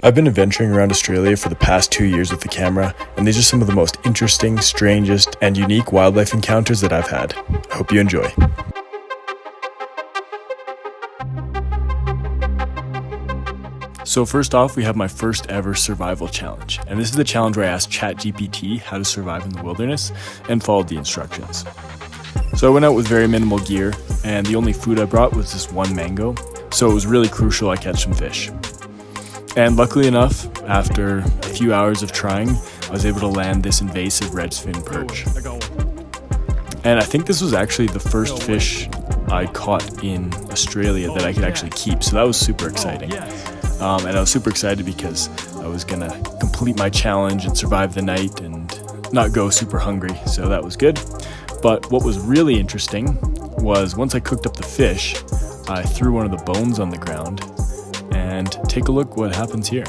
I've been adventuring around Australia for the past 2 years with the camera, and these are some of the most interesting, strangest, and unique wildlife encounters that I've had. I hope you enjoy. So first off, we have my first ever survival challenge, and this is the challenge where I asked ChatGPT how to survive in the wilderness and followed the instructions. So I went out with very minimal gear, and the only food I brought was this one mango, so it was really crucial I catch some fish. And luckily enough, after a few hours of trying, I was able to land this invasive red fin perch. And I think this was actually the first fish I caught in Australia that I could actually keep, so that was super exciting. And I was super excited because I was gonna complete my challenge and survive the night and not go super hungry, so that was good. But what was really interesting was once I cooked up the fish, I threw one of the bones on the ground, and take a look what happens here.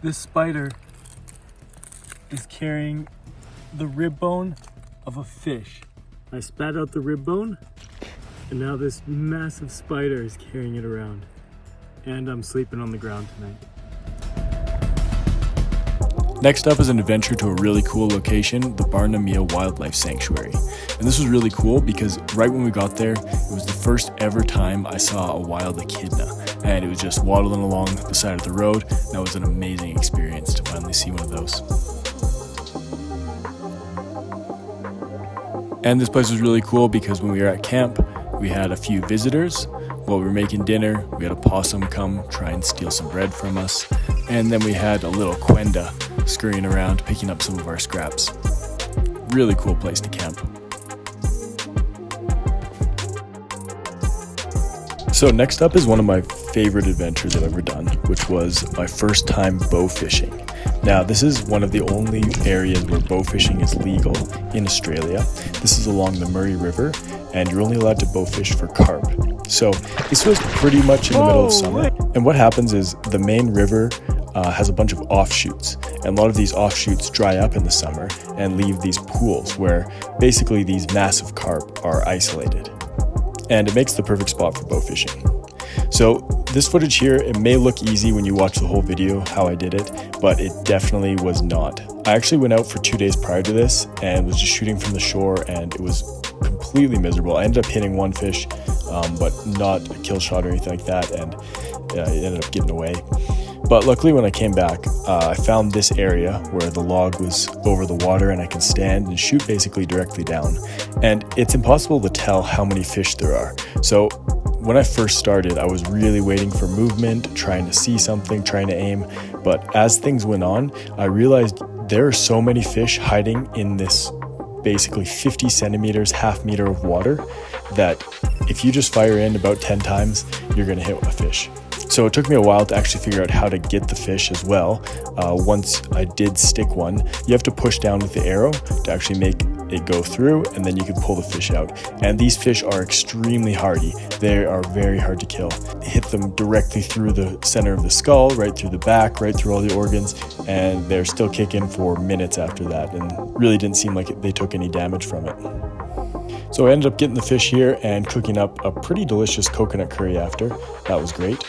This spider is carrying the rib bone of a fish. I spat out the rib bone, and now this massive spider is carrying it around. And I'm sleeping on the ground tonight. Next up is an adventure to a really cool location, the Narooma Wildlife Sanctuary. And this was really cool because right when we got there, it was the first ever time I saw a wild echidna. And it was just waddling along the side of the road. And that was an amazing experience to finally see one of those. And this place was really cool because when we were at camp, we had a few visitors. While we were making dinner, we had a possum come try and steal some bread from us. And then we had a little quenda scurrying around picking up some of our scraps. Really cool place to camp. So next up is one of my favorite adventures I've ever done, which was my first time bow fishing. Now this is one of the only areas where bow fishing is legal in Australia. This is along the Murray River, and you're only allowed to bow fish for carp. So this was pretty much in the middle of summer. And what happens is the main river has a bunch of offshoots, and a lot of these offshoots dry up in the summer and leave these pools where basically these massive carp are isolated. And it makes the perfect spot for bow fishing. So this footage here, it may look easy when you watch the whole video how I did it, but it definitely was not. I actually went out for 2 days prior to this and was just shooting from the shore, and it was completely miserable. I ended up hitting one fish, but not a kill shot or anything like that, and it ended up getting away. But luckily when I came back, I found this area where the log was over the water and I could stand and shoot basically directly down. And it's impossible to tell how many fish there are. So when I first started, I was really waiting for movement, trying to see something, trying to aim. But as things went on, I realized there are so many fish hiding in this basically 50 centimeters, half meter of water, that if you just fire in about 10 times, you're gonna hit a fish. So it took me a while to actually figure out how to get the fish as well. Once I did stick one, you have to push down with the arrow to actually make it go through, and then you can pull the fish out. And these fish are extremely hardy. They are very hard to kill. Hit them directly through the center of the skull, right through the back, right through all the organs, and they're still kicking for minutes after that, and really didn't seem like they took any damage from it. So I ended up getting the fish here and cooking up a pretty delicious coconut curry after. That was great.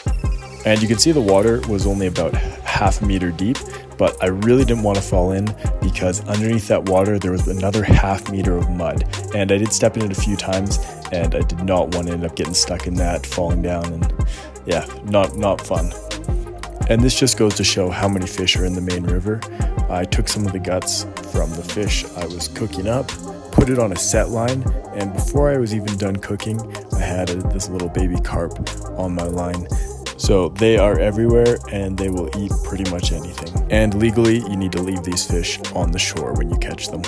And you can see the water was only about half a meter deep, but I really didn't want to fall in because underneath that water there was another half meter of mud. And I did step in it a few times, and I did not want to end up getting stuck in that, falling down, and yeah, not fun. And this just goes to show how many fish are in the main river. I took some of the guts from the fish I was cooking up, put it on a set line, and before I was even done cooking, I had this little baby carp on my line. So they are everywhere and they will eat pretty much anything. And legally, you need to leave these fish on the shore when you catch them.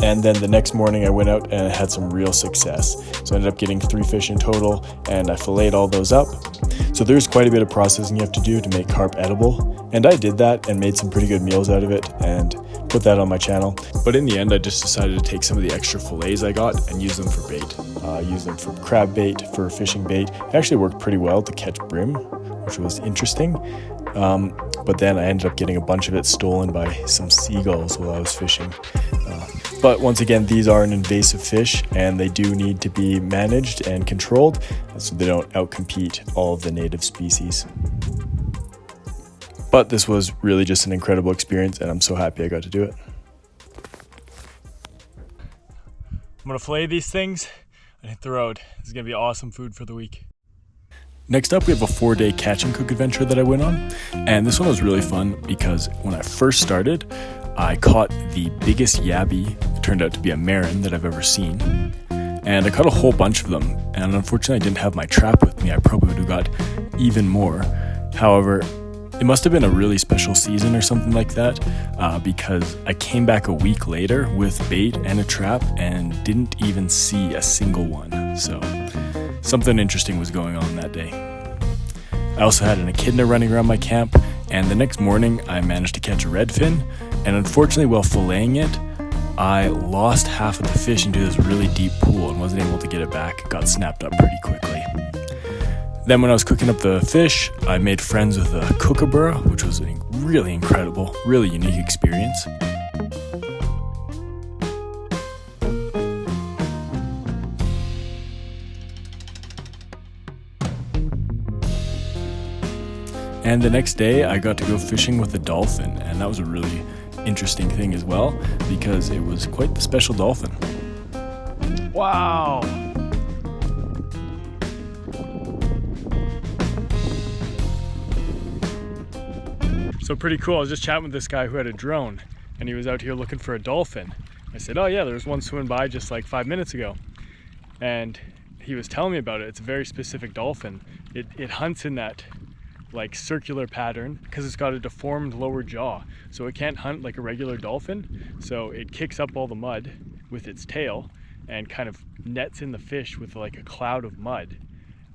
And then the next morning I went out and I had some real success. So I ended up getting 3 fish in total, and I filleted all those up. So there's quite a bit of processing you have to do to make carp edible. And I did that and made some pretty good meals out of it and put that on my channel. But in the end, I just decided to take some of the extra fillets I got and use them for bait. Use them for crab bait, for fishing bait. It actually worked pretty well to catch brim, which was interesting. But then I ended up getting a bunch of it stolen by some seagulls while I was fishing. But once again, these are an invasive fish and they do need to be managed and controlled so they don't outcompete all of the native species. But this was really just an incredible experience and I'm so happy I got to do it. I'm gonna fillet these things and hit the road. This is gonna be awesome food for the week. Next up, we have a 4-day catch and cook adventure that I went on. And this one was really fun because when I first started, I caught the biggest yabby, it turned out to be a marin, that I've ever seen. And I caught a whole bunch of them. And unfortunately, I didn't have my trap with me. I probably would have got even more. However, it must have been a really special season or something like that because I came back a week later with bait and a trap and didn't even see a single one. So something interesting was going on that day. I also had an echidna running around my camp, and the next morning I managed to catch a redfin, and unfortunately while filleting it, I lost half of the fish into this really deep pool and wasn't able to get it back. It got snapped up pretty quickly. Then when I was cooking up the fish, I made friends with a kookaburra, which was a really incredible, really unique experience. And the next day I got to go fishing with a dolphin, and that was a really interesting thing as well because it was quite the special dolphin. Wow! So pretty cool. I was just chatting with this guy who had a drone and he was out here looking for a dolphin. I said, oh yeah, there's one swimming by just like 5 minutes ago. And he was telling me about it. It's a very specific dolphin. It hunts in that like circular pattern because it's got a deformed lower jaw. So it can't hunt like a regular dolphin. So it kicks up all the mud with its tail and kind of nets in the fish with like a cloud of mud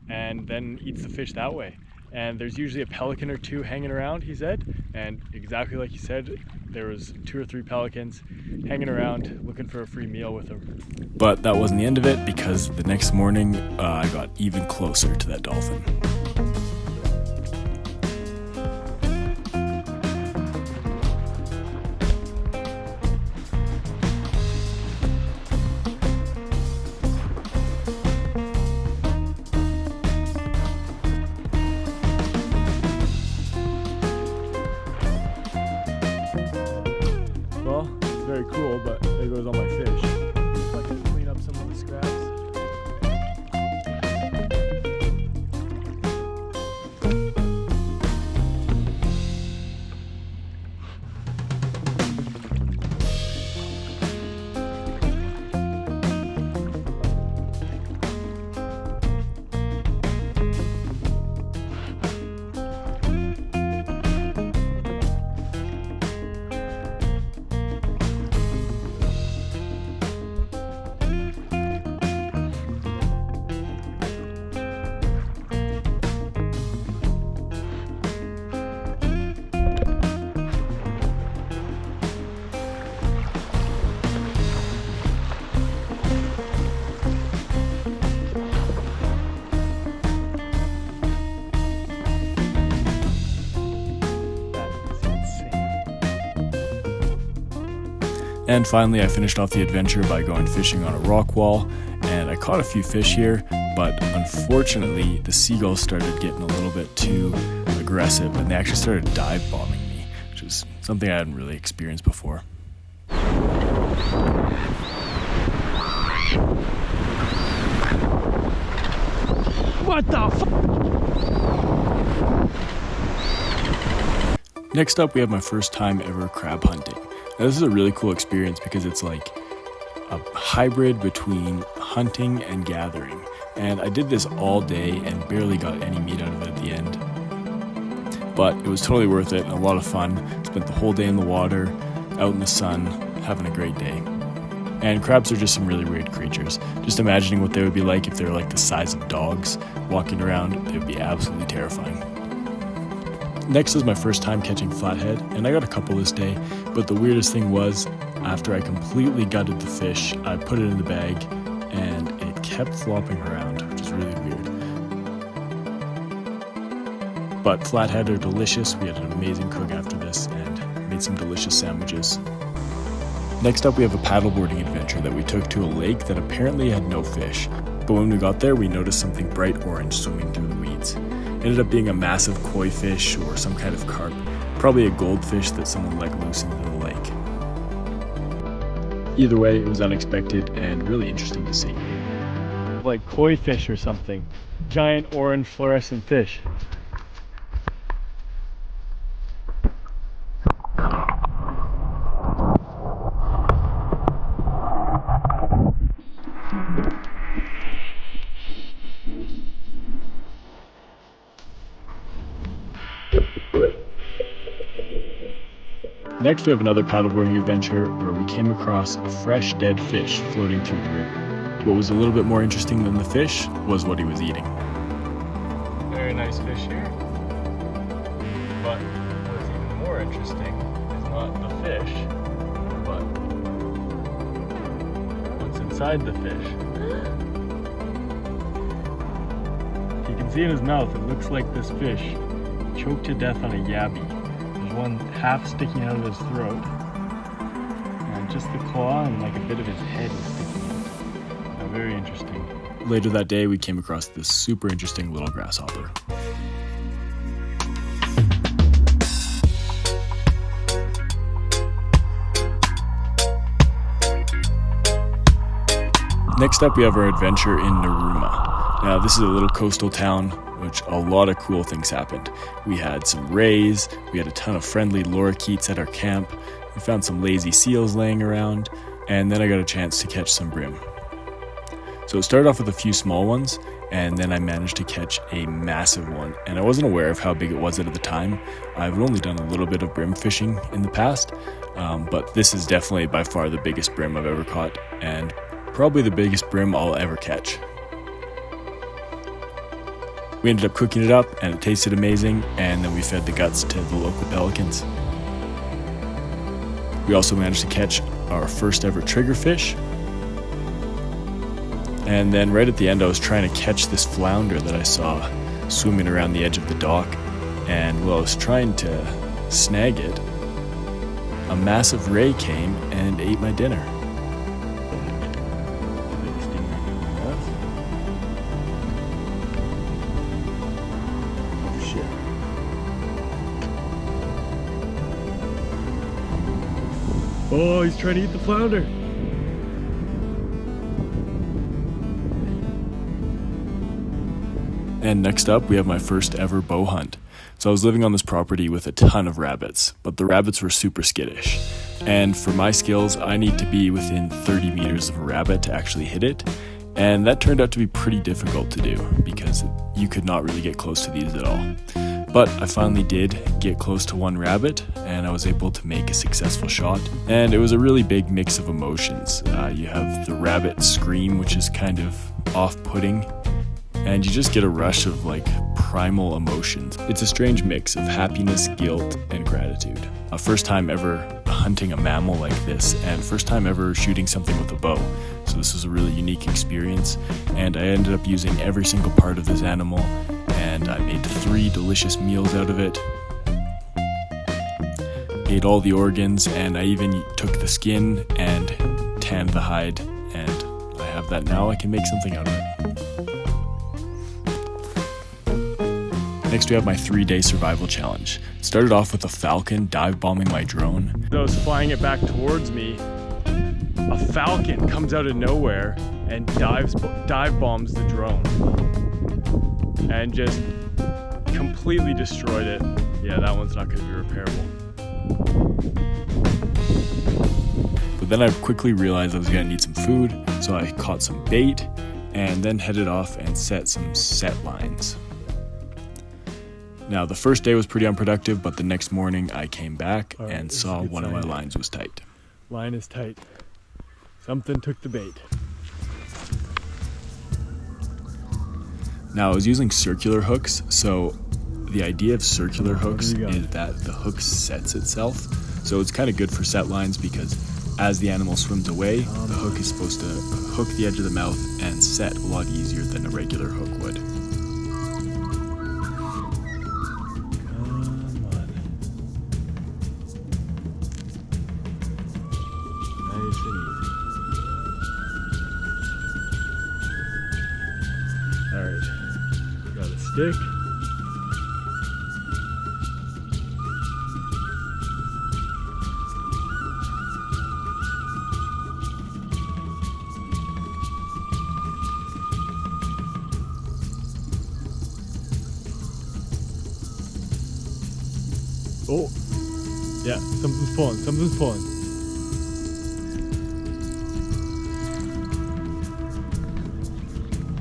and then eats the fish that way. And there's usually a pelican or two hanging around, he said, and exactly like he said, there was 2 or 3 pelicans hanging around looking for a free meal with him. But that wasn't the end of it because the next morning I got even closer to that dolphin. Very cool, but there goes all my fish. If I can clean up some of the scraps. And finally, I finished off the adventure by going fishing on a rock wall, and I caught a few fish here, but unfortunately, the seagulls started getting a little bit too aggressive, and they actually started dive bombing me, which is something I hadn't really experienced before. What the f? Next up, we have my first time ever crab hunting. Now, this is a really cool experience because it's like a hybrid between hunting and gathering. And I did this all day and barely got any meat out of it at the end. But it was totally worth it and a lot of fun. Spent the whole day in the water, out in the sun, having a great day. And crabs are just some really weird creatures. Just imagining what they would be like if they were like the size of dogs walking around, it would be absolutely terrifying. Next is my first time catching flathead, and I got a couple this day, but the weirdest thing was, after I completely gutted the fish, I put it in the bag, and it kept flopping around, which is really weird. But flathead are delicious. We had an amazing cook after this, and made some delicious sandwiches. Next up, we have a paddleboarding adventure that we took to a lake that apparently had no fish. But when we got there, we noticed something bright orange swimming through the weeds. It ended up being a massive koi fish or some kind of carp, probably a goldfish that someone let loose into the lake. Either way, it was unexpected and really interesting to see. Like koi fish or something. Giant orange fluorescent fish. Next, we have another paddleboarding adventure where we came across a fresh dead fish floating through the river. What was a little bit more interesting than the fish was what he was eating. Very nice fish here. But what's even more interesting is not the fish, but what's inside the fish. You can see in his mouth, it looks like this fish choked to death on a yabby. There's one half sticking out of his throat, and just the claw and like a bit of his head is sticking out. Very interesting. Later that day, we came across this super interesting little grasshopper. Next up, we have our adventure in Narooma. Now, this is a little coastal town, which a lot of cool things happened. We had some rays, we had a ton of friendly lorikeets at our camp, we found some lazy seals laying around, and then I got a chance to catch some brim. So it started off with a few small ones, and then I managed to catch a massive one, and I wasn't aware of how big it was at the time. I've only done a little bit of brim fishing in the past, but this is definitely by far the biggest brim I've ever caught, and probably the biggest brim I'll ever catch. We ended up cooking it up, and it tasted amazing, and then we fed the guts to the local pelicans. We also managed to catch our first ever triggerfish. And then right at the end, I was trying to catch this flounder that I saw swimming around the edge of the dock. And while I was trying to snag it, a massive ray came and ate my dinner. Oh shit. Oh, he's trying to eat the flounder. And next up, we have my first ever bow hunt. So I was living on this property with a ton of rabbits, but the rabbits were super skittish. And for my skills, I need to be within 30 meters of a rabbit to actually hit it. And that turned out to be pretty difficult to do because you could not really get close to these at all. But I finally did get close to one rabbit, and I was able to make a successful shot. And it was a really big mix of emotions. You have the rabbit scream, which is kind of off-putting, and you just get a rush of like primal emotions. It's a strange mix of happiness, guilt, and gratitude. First time ever hunting a mammal like this, and first time ever shooting something with a bow. So this was a really unique experience, and I ended up using every single part of this animal, and I made 3 delicious meals out of it. Ate all the organs, and I even took the skin and tanned the hide, and I have that now. I can make something out of it. Next, we have my 3-day survival challenge. It started off with a falcon dive bombing my drone. I was flying it back towards me. A falcon comes out of nowhere and dive bombs the drone and just completely destroyed it. Yeah, that one's not going to be repairable. But then I quickly realized I was going to need some food, so I caught some bait and then headed off and set some set lines. Now, the first day was pretty unproductive, but the next morning I came back and saw one of my lines was tight. Line is tight. Something took the bait. Now, I was using circular hooks, so the idea of circular hooks is that the hook sets itself. So it's kind of good for set lines because as the animal swims away, the hook is supposed to hook the edge of the mouth and set a lot easier than a regular hook would. stick. Oh, yeah, something's pulling, something's pulling.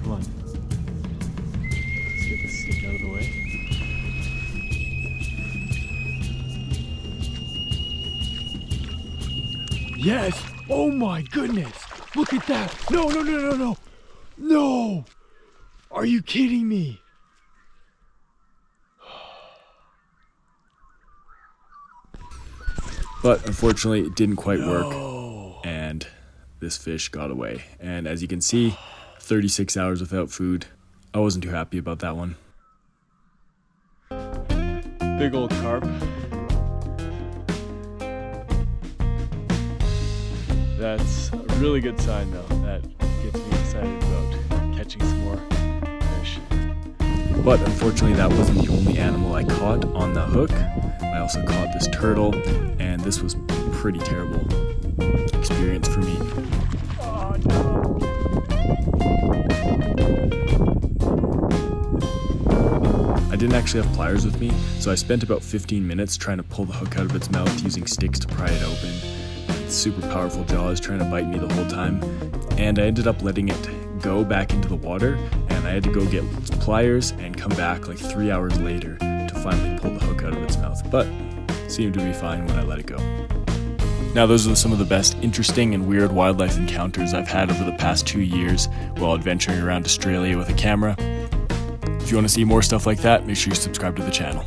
Come on. Let's get this stick out of the way. Yes! Oh my goodness! Look at that! No, no, no, no, no! No! Are you kidding me? But unfortunately, it didn't quite work, and this fish got away. And as you can see, 36 hours without food. I wasn't too happy about that one. Big old carp. That's a really good sign though. That gets me excited about catching some more fish. But unfortunately, that wasn't the only animal I caught on the hook. I also caught this turtle, and this was a pretty terrible experience for me. Oh no! I didn't actually have pliers with me, so I spent about 15 minutes trying to pull the hook out of its mouth using sticks to pry it open. Its super powerful jaws trying to bite me the whole time, and I ended up letting it go back into the water, and I had to go get pliers and come back like 3 hours later to finally pull the hook out of its mouth, but it seemed to be fine when I let it go. Now, those are some of the best interesting and weird wildlife encounters I've had over the past 2 years while adventuring around Australia with a camera. If you want to see more stuff like that, make sure you subscribe to the channel.